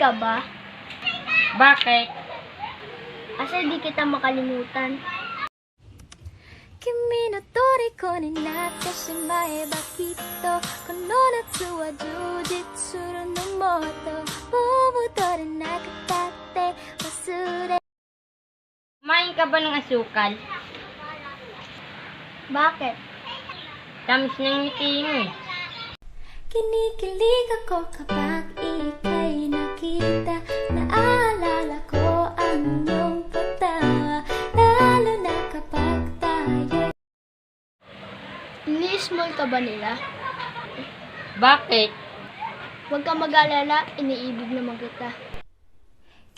ka ba? Bakit? Asa di kita makalimutan. 君の虜になってしまえばきっとこの夏は充実するのもっともう戻れなくたって忘れ Kumain ka ba ng asukal? Bakit? Tamis ng ngiti mo eh. Kinikilig ako kapag ika'y nakita. Naalala ko ang iyong pagtawa, lalo na kapag tayo. Ini-small ka ba nila? Bakit? Huwag ka mag-alala, iniibig naman kita.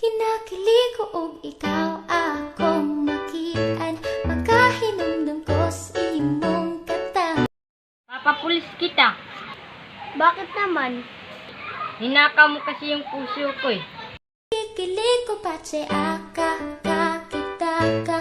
Kinakilig ko og ikaw akong makitaan, magkahinumdum ko sa imong kata. Papapulis kita. Bakit naman? Hinakaw mo kasi yung puso ko eh. Kikilig ko pa aka ka kita ka.